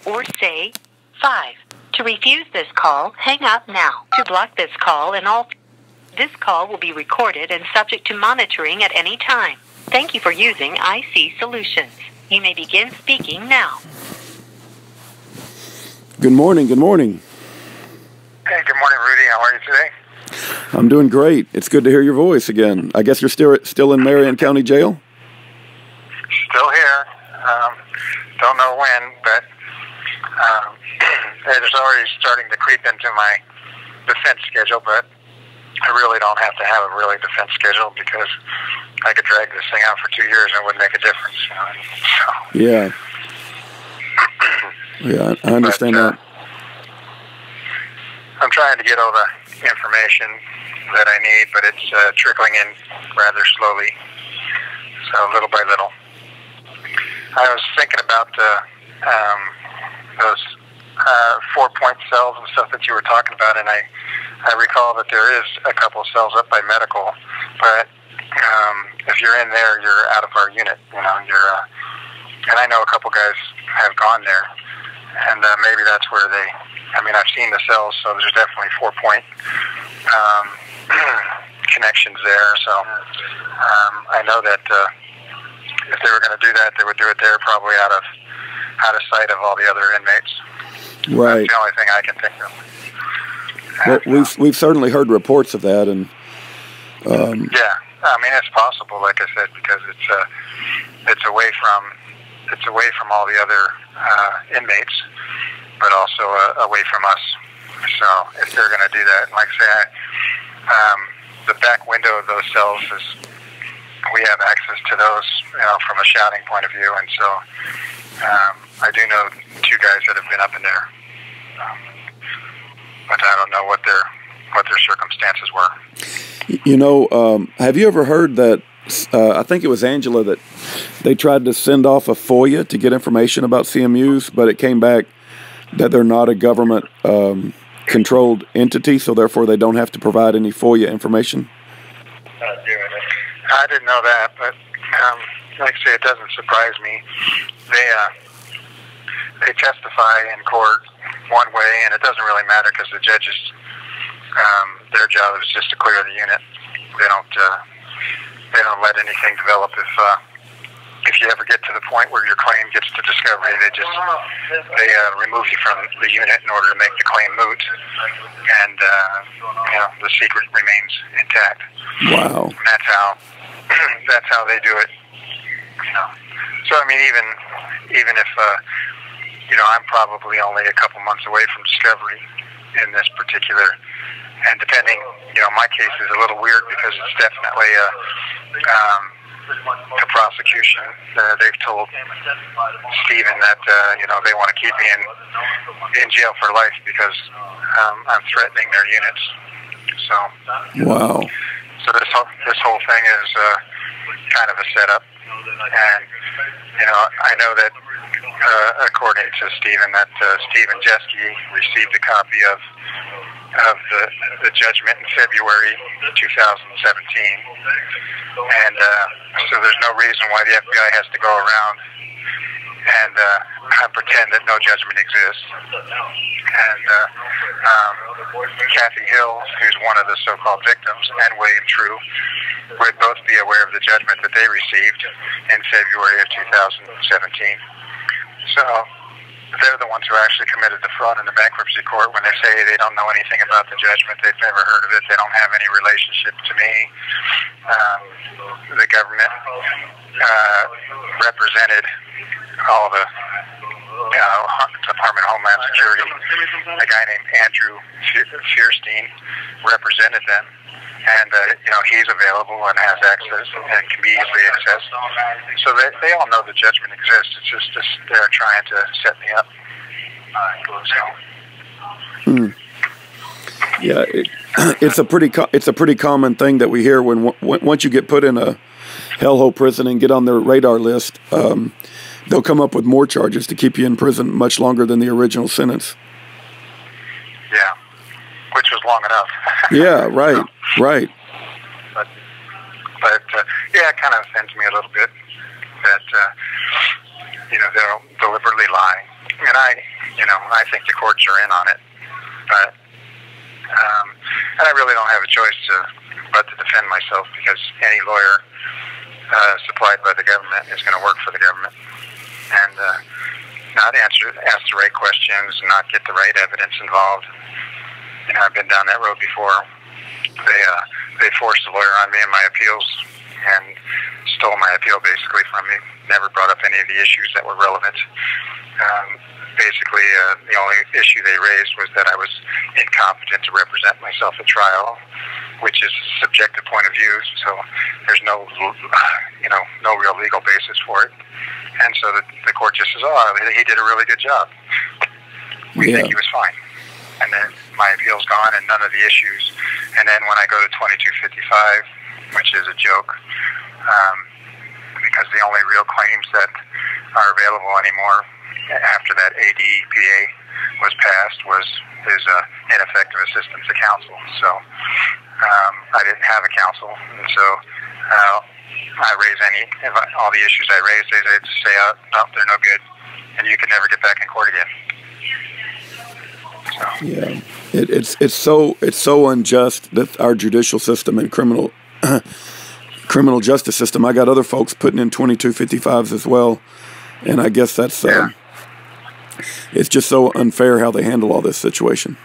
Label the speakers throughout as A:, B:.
A: or say 5. To refuse this call, hang up now. To block this call and all... This call will be recorded and subject to monitoring at any time. Thank you for using IC Solutions. You may begin speaking now.
B: Good morning, good morning.
C: Hey, good morning, Rudy. How are you today?
B: I'm doing great. It's good to hear your voice again. I guess you're still in Marion County Jail?
C: Still here. Don't know when, but it's already starting to creep into my defense schedule, but I really don't have to have a really defense schedule because I could drag this thing out for 2 years and it wouldn't make a difference. So.
B: Yeah. Yeah, I understand that.
C: I'm trying to get all the information that I need, but it's trickling in rather slowly, so little by little. I was thinking about those 4-point cells and stuff that you were talking about, and I recall that there is a couple of cells up by medical, but if you're in there, you're out of our unit. You know, and I know a couple guys have gone there, and maybe that's where they. I mean, I've seen the cells, so there's definitely 4-point connections there. So I know that if they were going to do that, they would do it there, probably out of sight of all the other inmates.
B: Right.
C: That's the only thing I can think of.
B: Well, we've certainly heard reports of that, and
C: yeah, I mean it's possible, like I said, because it's away from all the other inmates, but also away from us. So if they're going to do that, like I say, the back window of those cells is we have access to those, you know, from a shouting point of view, and so I do know 2 guys that have been up in there, but I don't know what their circumstances were.
B: You know, have you ever heard that? I think it was Angela that they tried to send off a FOIA to get information about CMUs, but it came back that they're not a government controlled entity, so therefore they don't have to provide any FOIA information?
C: I didn't know that, but like I say, it doesn't surprise me. They testify in court one way, and it doesn't really matter because the judges, their job is just to clear the unit. They don't let anything develop. If you ever get to the point where your claim gets to discovery, they remove you from the unit in order to make the claim moot, and you know, the secret remains intact.
B: Wow.
C: And that's how they do it. You know. So I mean, even if you know, I'm probably only a couple months away from discovery in this particular, and depending, you know, my case is a little weird because it's definitely a prosecution. They've told Stephen that you know, they want to keep me in jail for life because I'm threatening their units. So
B: wow.
C: So this whole thing is kind of a setup, and you know, I know that according to Stephen, that Stephen Jeske received a copy of the judgment in February 2017, and so there's no reason why the FBI has to go around and pretend that no judgment exists. And Kathy Hill, who's one of the so-called victims, and William True would both be aware of the judgment that they received in February of 2017. So they're the ones who actually committed the fraud in the bankruptcy court when they say they don't know anything about the judgment, they've never heard of it, they don't have any relationship to me. The government represented all the Department of Homeland Security. A guy named Andrew Fierstein represented them, and you know, he's available and has access and can be easily accessed. So they all know the judgment exists. It's just they're trying to set me up.
B: Yeah, it's a pretty common thing that we hear when once you get put in a hellhole prison and get on their radar list, they'll come up with more charges to keep you in prison much longer than the original sentence.
C: Yeah, which was long enough.
B: Yeah, right, right.
C: But yeah, it kind of offends me a little bit that you know, they'll deliberately lie. And I think the courts are in on it. But and I really don't have a choice but to defend myself, because any lawyer supplied by the government is going to work for the government and not ask the right questions and not get the right evidence involved. I've been down that road before. They forced a lawyer on me in my appeals and stole my appeal basically from me. Never brought up any of the issues that were relevant. Basically, the only issue they raised was that I was incompetent to represent myself at trial, which is a subjective point of view. So there's no real legal basis for it. And so the court just says, "Oh, he did a really good job. We think he was fine." And then my appeal's gone, and none of the issues. And then when I go to 2255, which is a joke, because the only real claims that are available anymore after that ADPA was passed is ineffective assistance to counsel. So I didn't have a counsel, and so I raise all the issues I raised. They say, "No, they're no good, and you can never get back in court again." So.
B: Yeah, it's so unjust that our judicial system and criminal justice system. I got other folks putting in 2255s as well, and I guess that's it's just so unfair how they handle all this situation.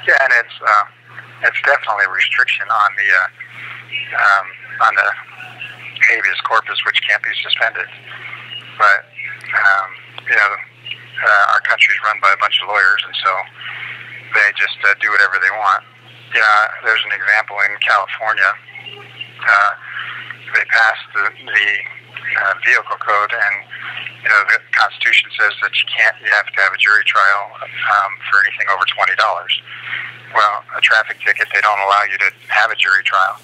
C: Yeah, and it's definitely a restriction on the habeas corpus, which can't be suspended. But our country's run by a bunch of lawyers, and so they just do whatever they want. There's an example in California. They passed the vehicle code, and the Constitution says that you have to have a jury trial for anything over $20. Well, a traffic ticket, they don't allow you to have a jury trial,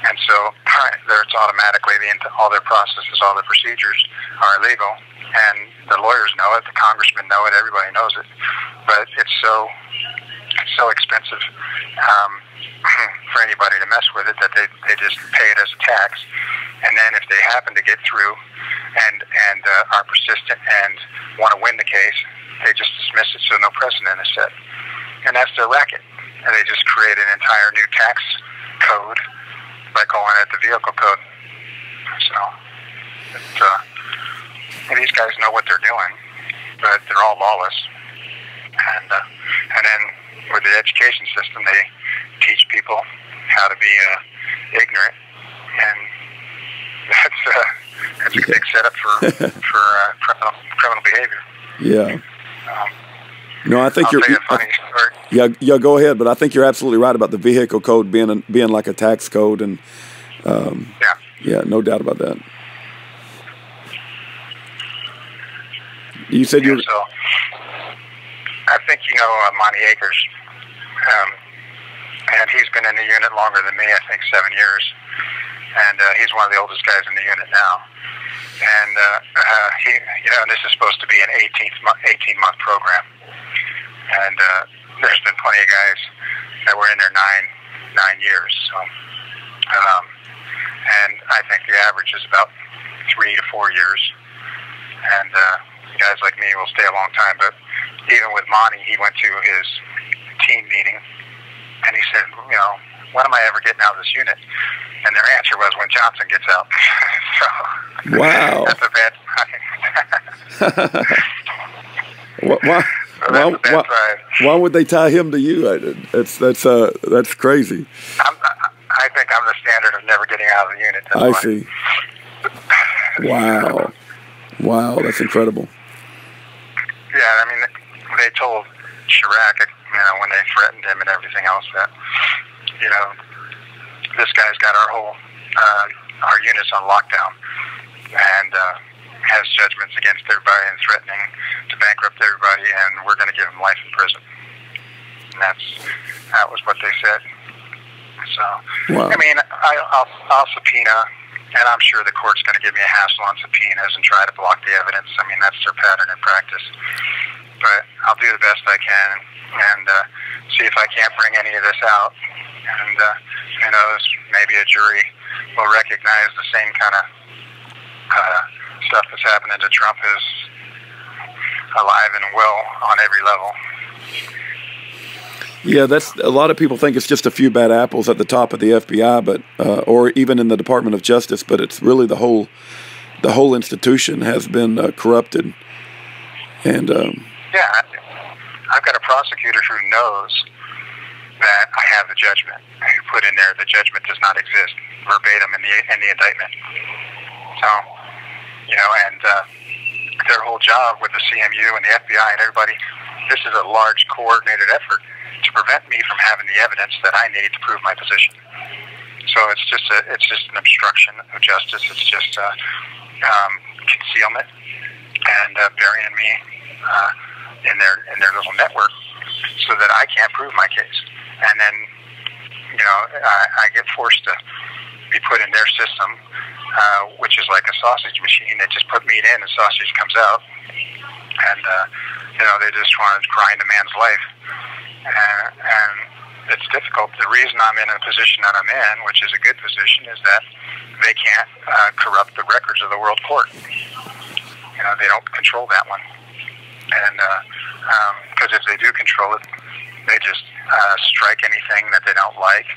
C: and so it's automatically all their processes, all their procedures are illegal, and the lawyers know it, the congressmen know it, everybody knows it, but it's so expensive for anybody to mess with it that they just pay it as a tax. And then if they happen to get through and are persistent and want to win the case, they just dismiss it so no precedent is set. And that's their racket. And they just create an entire new tax code by going at the vehicle code. So these guys know what they're doing, but they're all lawless. And then with the education system, they teach people how to be ignorant, and that's a big setup for criminal behavior.
B: Yeah. No, I think
C: I'll tell you a funny story.
B: Yeah, go ahead. But I think you're absolutely right about the vehicle code being like a tax code, and yeah, no doubt about that. You said you.
C: So, I think Monty Akers, and he's been in the unit longer than me. I think 7 years, and he's one of the oldest guys in the unit now. And he, this is supposed to be an 18-month program, and there's been plenty of guys that were in there nine years. So, and I think the average is about 3 to 4 years, and guys like me will stay a long time. But even with Monty, he went to his team meeting, and he said, when am I ever getting out of this unit? And their answer was, when Johnson gets out. So,
B: wow.
C: That's a bad sign.
B: Why would they tie him to you? That's crazy.
C: I think I'm the standard of never getting out of the unit.
B: I see. Wow, that's incredible.
C: Yeah, I mean, they told Chirac, when they threatened him and everything else, that, this guy's got our units on lockdown and has judgments against everybody and threatening to bankrupt everybody, and we're going to give him life in prison. And that was what they said. So, wow. I mean, I'll subpoena, and I'm sure the court's going to give me a hassle on subpoenas and try to block the evidence. I mean, that's their pattern in practice. But I'll do the best I can and see if I can't bring any of this out. And who knows, maybe a jury will recognize the same kind of stuff that's happening to Trump as alive and well on every level.
B: Yeah, that's a lot of people think it's just a few bad apples at the top of the FBI, but or even in the Department of Justice, but it's really the whole institution has been corrupted. And
C: yeah, I've got a prosecutor who knows that I have the judgment. Who put in there the judgment does not exist verbatim in the indictment. So, and their whole job with the CMU and the FBI and everybody, this is a large coordinated effort to prevent me from having the evidence that I need to prove my position. So it's just an obstruction of justice. It's just concealment and burying me in their little network so that I can't prove my case. And then I get forced to be put in their system, which is like a sausage machine. They just put meat in and sausage comes out, and they just want to grind a man's life. And it's difficult. The reason I'm in a position that I'm in, which is a good position, is that they can't corrupt the records of the World Court. They don't control that one. And because if they do control it, they just strike anything that they don't like.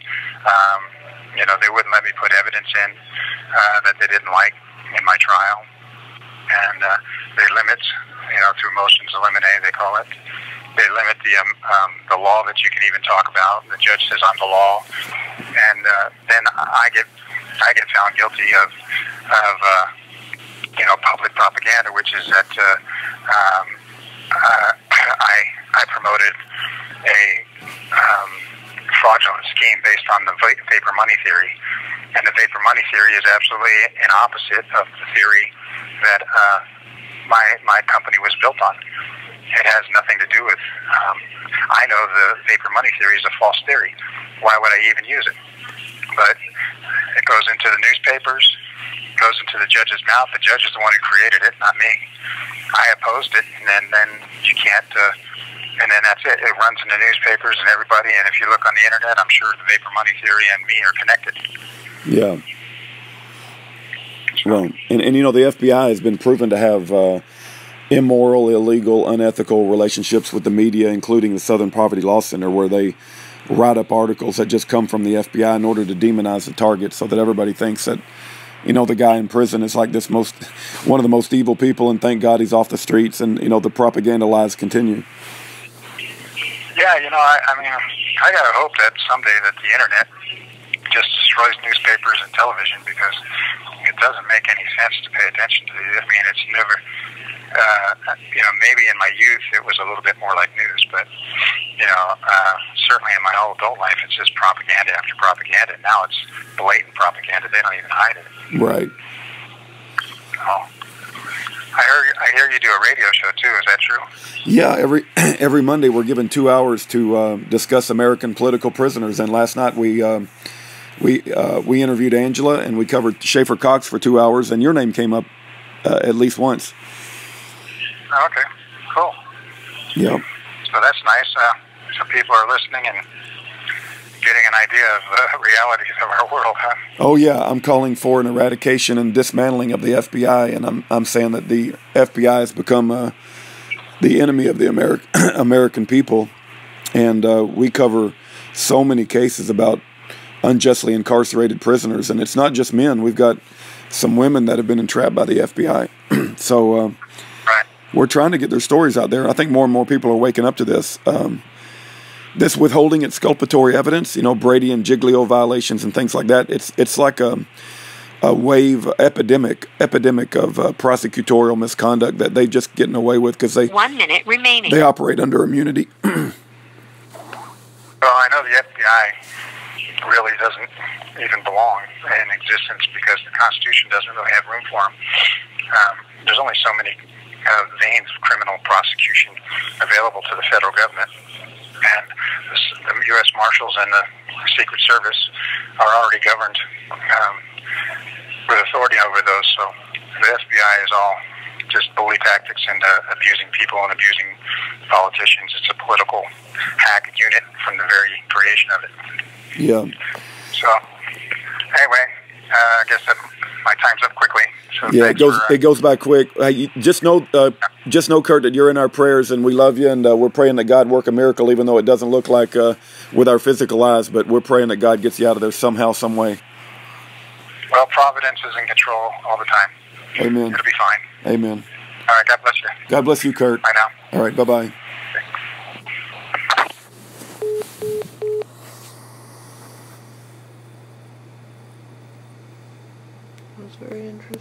C: They wouldn't let me put evidence in that they didn't like in my trial. And they limit, through motions eliminate, they call it. They limit the law that you can even talk about. The judge says I'm the law, and then I get found guilty of public propaganda, which is that I promoted a fraudulent scheme based on the paper money theory, and the paper money theory is absolutely an opposite of the theory that my company was built on. It has nothing to do with, I know the paper money theory is a false theory. Why would I even use it? But it goes into the newspapers, goes into the judge's mouth. The judge is the one who created it, not me. I opposed it, and then you can't, and then that's it. It runs in the newspapers and everybody, and if you look on the internet, I'm sure the paper money theory and me are connected.
B: Yeah. Well, and the FBI has been proven to have immoral, illegal, unethical relationships with the media, including the Southern Poverty Law Center, where they write up articles that just come from the FBI in order to demonize the target, so that everybody thinks that the guy in prison is like one of the most evil people, and thank God he's off the streets, and the propaganda lies continue.
C: Yeah, I mean, I gotta hope that someday that the internet just destroys newspapers and television, because it doesn't make any sense to pay attention to it. I mean, it's never, maybe in my youth it was a little bit more like news, but, certainly in my whole adult life it's just propaganda after propaganda. Now it's blatant propaganda. They don't even hide it.
B: Right.
C: Oh. I hear you do a radio show too. Is that true?
B: Yeah, every Monday we're given 2 hours to discuss American political prisoners, and last night we interviewed Angela, and we covered Schaefer Cox for 2 hours, and your name came up at least once.
C: Oh, okay, cool.
B: Yeah.
C: So that's nice. So people are listening and getting an idea of the realities of our world, huh? Oh
B: yeah, I'm calling for an eradication and dismantling of the FBI, and I'm saying that the FBI has become the enemy of the American people, and we cover so many cases about unjustly incarcerated prisoners, and it's not just men. We've got some women that have been entrapped by the FBI. So
C: right.
B: We're trying to get their stories out there. I think more and more people are waking up to this. This withholding exculpatory evidence, Brady and Giglio violations and things like that. It's like a wave epidemic of prosecutorial misconduct that they just getting away with because they
A: 1 minute remaining.
B: They operate under immunity.
C: Well, I know the FBI really doesn't even belong in existence because the Constitution doesn't really have room for them. There's only so many veins of criminal prosecution available to the federal government. And the U.S. Marshals and the Secret Service are already governed with authority over those. So the FBI is all just bully tactics and abusing people and abusing politicians. It's a political hack unit from the very creation of it.
B: Yeah.
C: So anyway, I guess that my time's up quickly. So
B: Yeah,
C: thanks
B: it goes by quick. Just know, Kurt, that you're in our prayers, and we love you, and we're praying that God work a miracle, even though it doesn't look like with our physical eyes. But we're praying that God gets you out of there somehow, some way.
C: Well, Providence is in control all the time.
B: Amen.
C: It'll be fine.
B: Amen.
C: All right. God bless you.
B: God bless you, Kurt.
C: Bye now.
B: All right. Bye-bye.
D: That's very interesting.